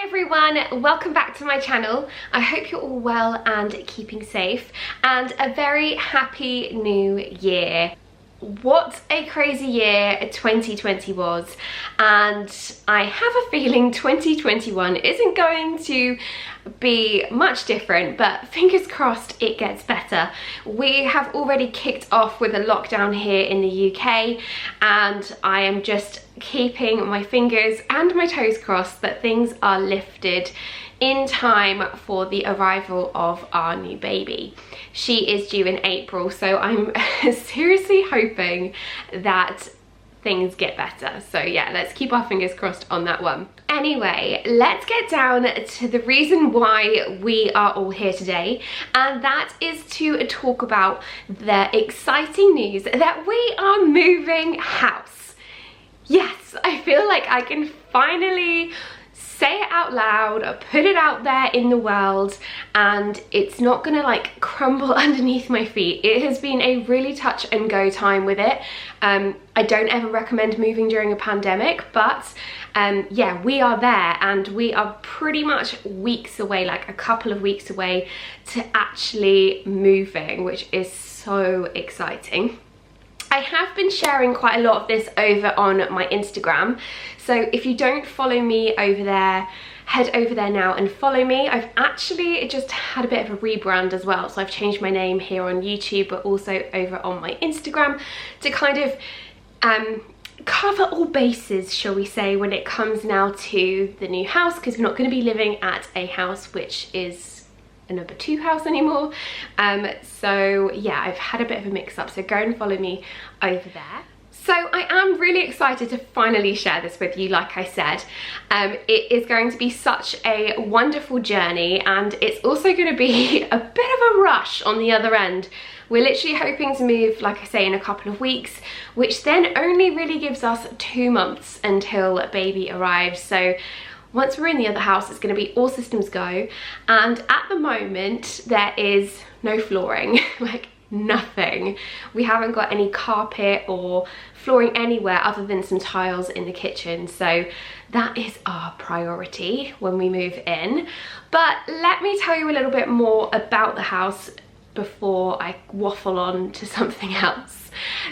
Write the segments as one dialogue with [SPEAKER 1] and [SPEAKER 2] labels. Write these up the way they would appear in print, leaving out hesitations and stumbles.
[SPEAKER 1] everyone, welcome back to my channel. I hope you're all well and keeping safe, and a very happy new year. What a crazy year 2020 was, and I have a feeling 2021 isn't going to be much different, but fingers crossed it gets better. We have already kicked off with a lockdown here in the UK, and I am just keeping my fingers and my toes crossed that things are lifted in time for the arrival of our new baby. She is due in April, so I'm seriously hoping that things get better. So yeah, let's keep our fingers crossed on that one. Anyway, let's get down to the reason why we are all here today, and that is to talk about the exciting news that we are moving house. Yes, I feel like I can finally say it out loud, put it out there in the world, and it's not gonna like crumble underneath my feet. It has been a really touch and go time with it. I don't ever recommend moving during a pandemic, but yeah, we are there, and we are pretty much weeks away, like a couple of weeks away to actually moving, which is so exciting. I have been sharing quite a lot of this over on my Instagram, so if you don't follow me over there, head over there now and follow me. I've actually just had a bit of a rebrand as well, so I've changed my name here on YouTube but also over on my Instagram to kind of cover all bases, shall we say, when it comes now to the new house, because we're not going to be living at a house which is a number 2 house anymore. So yeah, I've had a bit of a mix up, so go and follow me over there. So I am really excited to finally share this with you. Like I said, it is going to be such a wonderful journey, and it's also going to be a bit of a rush on the other end. We're literally hoping to move, like I say, in a couple of weeks, which then only really gives us 2 months until baby arrives. So once we're in the other house, it's going to be all systems go, and at the moment there is no flooring, like nothing. We haven't got any carpet or flooring anywhere other than some tiles in the kitchen, so that is our priority when we move in. But let me tell you a little bit more about the house before I waffle on to something else.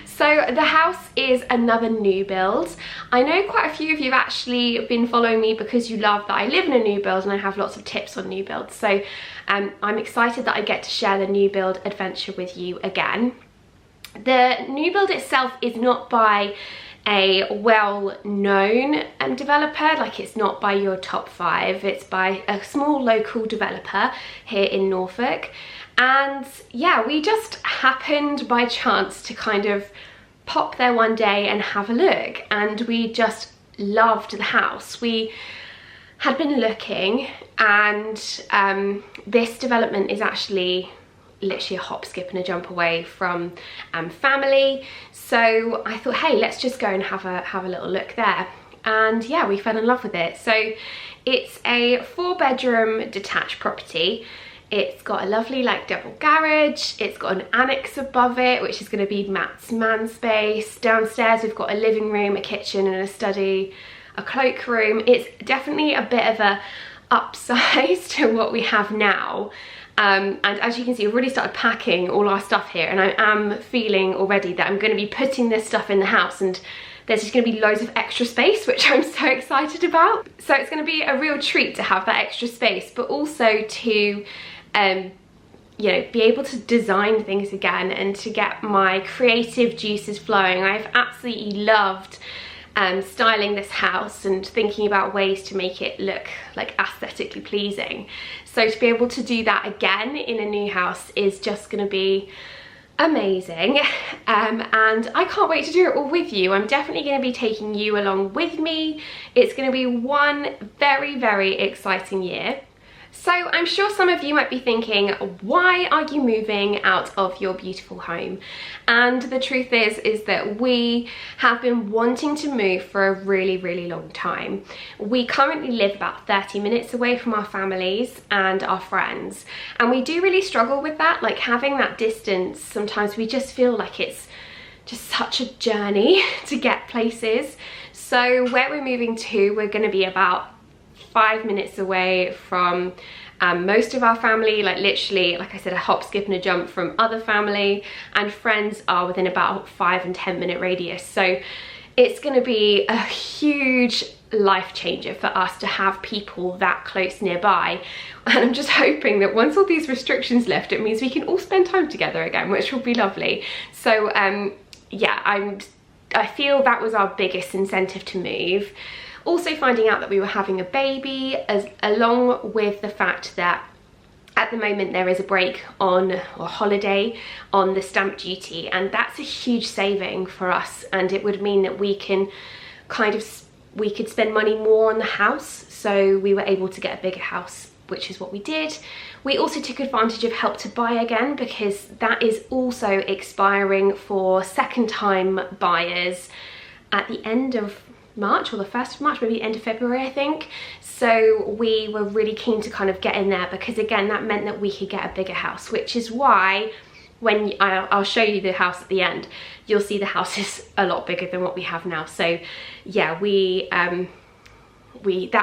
[SPEAKER 1] So the house is another new build. I know quite a few of you have actually been following me because you love that I live in a new build and I have lots of tips on new builds. So I'm excited that I get to share the new build adventure with you again. The new build itself is not by a well-known developer, like it's not by your top 5, it's by a small local developer here in Norfolk. And yeah, we just happened by chance to kind of pop there one day and have a look, and we just loved the house. We had been looking, and this development is actually literally a hop, skip and a jump away from family, so I thought, hey, let's just go and have a little look there. And yeah, we fell in love with it. So it's a 4-bedroom detached property. It's got a lovely like double garage, it's got an annex above it, which is going to be Matt's man space. Downstairs we've got a living room, a kitchen and a study, a cloakroom. It's definitely a bit of a upsize to what we have now. And as you can see, we've already started packing all our stuff here, and I am feeling already that I'm going to be putting this stuff in the house, and there's just going to be loads of extra space, which I'm so excited about. So it's going to be a real treat to have that extra space, but also to you know, be able to design things again and to get my creative juices flowing. I've absolutely loved styling this house and thinking about ways to make it look like aesthetically pleasing. So to be able to do that again in a new house is just going to be amazing, and I can't wait to do it all with you. I'm definitely going to be taking you along with me. It's going to be one very, very exciting year. So I'm sure some of you might be thinking, why are you moving out of your beautiful home? And the truth is that we have been wanting to move for a really, really long time. We currently live about 30 minutes away from our families and our friends, and we do really struggle with that, like having that distance. Sometimes we just feel like it's just such a journey to get places. So where we're moving to, we're going to be about 5 minutes away from most of our family, like literally, like I said, a hop, skip and a jump from other family, and friends are within about 5 and 10 minute radius. So it's going to be a huge life changer for us to have people that close nearby. And I'm just hoping that once all these restrictions lift, it means we can all spend time together again, which will be lovely. So yeah, I feel that was our biggest incentive to move. Also finding out that we were having a baby, along with the fact that at the moment there is a break on, or holiday on, the stamp duty, and that's a huge saving for us, and it would mean that we can we could spend money more on the house. So we were able to get a bigger house, which is what we did. We also took advantage of Help to Buy again, because that is also expiring for second time buyers at the end of March, or the 1st of March, maybe end of February, I think. So we were really keen to kind of get in there, because again, that meant that we could get a bigger house, which is why when I'll show you the house at the end, you'll see the house is a lot bigger than what we have now. So yeah, that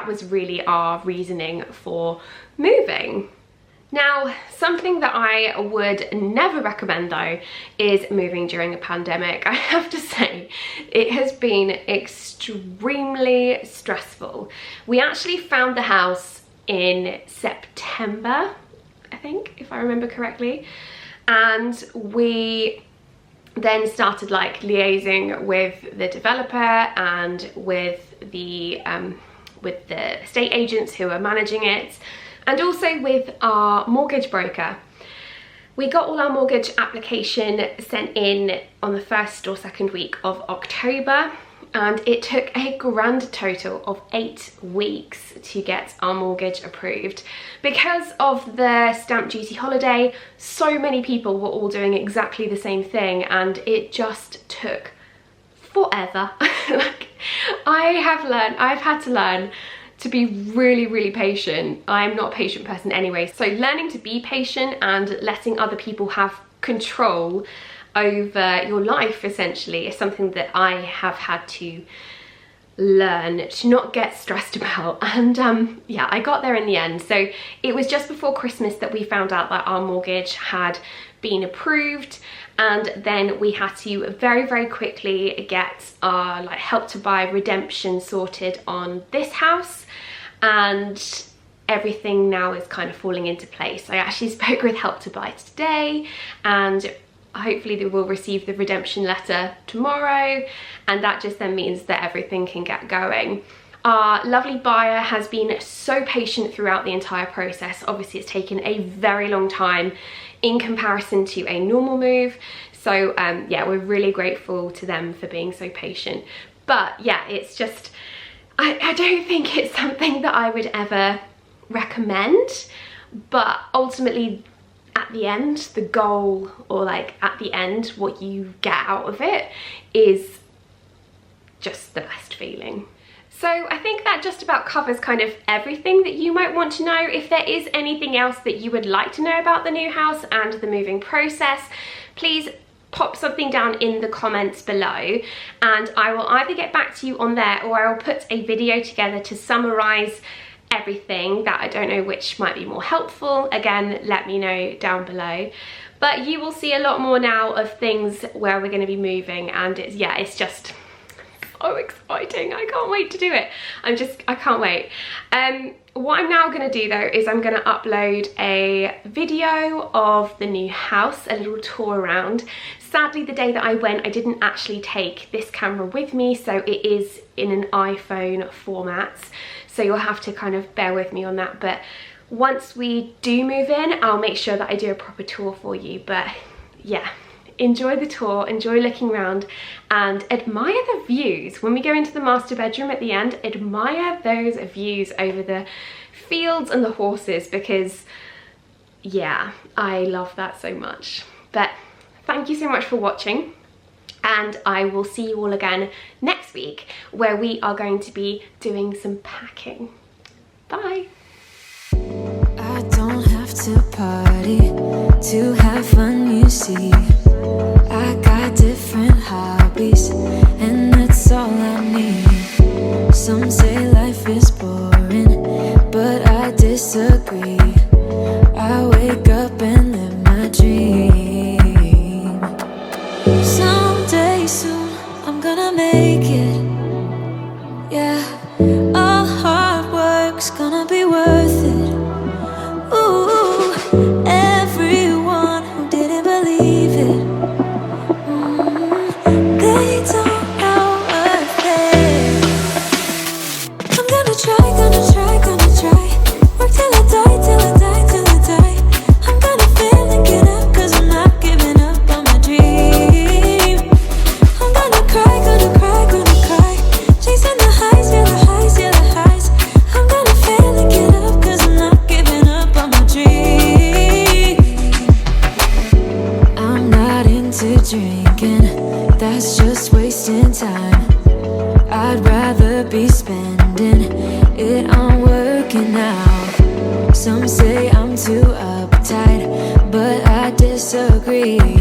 [SPEAKER 1] was really our reasoning for moving. Now, something that I would never recommend though is moving during a pandemic. I have to say, it has been extremely stressful. We actually found the house in September, I think, if I remember correctly. And we then started like liaising with the developer and with the estate agents who are managing it, and also with our mortgage broker. We got all our mortgage application sent in on the 1st or 2nd week of October, and it took a grand total of 8 weeks to get our mortgage approved. Because of the stamp duty holiday, so many people were all doing exactly the same thing, and it just took forever. Like, I've had to learn to be really, really patient. I'm not a patient person anyway, so learning to be patient and letting other people have control over your life essentially is something that I have had to learn to not get stressed about. And yeah, I got there in the end. So it was just before Christmas that we found out that our mortgage had been approved, and then we had to very, very quickly get our like Help to Buy redemption sorted on this house, and everything now is kind of falling into place. I actually spoke with Help to Buy today, and hopefully they will receive the redemption letter tomorrow, and that just then means that everything can get going. Our lovely buyer has been so patient throughout the entire process. Obviously it's taken a very long time in comparison to a normal move, so yeah, we're really grateful to them for being so patient. But yeah, it's just, I don't think it's something that I would ever recommend, but ultimately at the end, the goal, or like at the end, what you get out of it is just the best feeling. So I think that just about covers kind of everything that you might want to know. If there is anything else that you would like to know about the new house and the moving process, please pop something down in the comments below, and I will either get back to you on there, or I will put a video together to summarize everything that I don't know which might be more helpful. Again, let me know down below. But you will see a lot more now of things where we're going to be moving, and it's just so exciting. I can't wait to do it. I can't wait. What I'm now going to do though is I'm going to upload a video of the new house, a little tour around. Sadly, the day that I went, I didn't actually take this camera with me, so it is in an iPhone format, so you'll have to kind of bear with me on that. But once we do move in, I'll make sure that I do a proper tour for you. But yeah, enjoy the tour, enjoy looking around, and admire the views. When we go into the master bedroom at the end, admire those views over the fields and the horses, because yeah, I love that so much. But thank you so much for watching, and I will see you all again next week, where we are going to be doing some packing. Bye. I don't have to party to have fun, you see. I got different hobbies, and that's all I need. Some say life is boring,
[SPEAKER 2] work's gonna be worth it. Ooh, everyone who didn't believe it, they don't know a thing. I'm gonna try, gonna try, gonna try. Work till I die, till I die, till I die. I'm gonna fail and get up, 'cause I'm not giving up on my dream. I'm gonna cry, gonna cry, gonna cry. Chasing the highs, yeah, the highs, yeah, the highs. I'm gonna fail and get up, 'cause I'm not giving up on my dream. I'm not into drinking, that's just wasting time. I'd rather be spending it on working out. Some say I'm too uptight, but I disagree.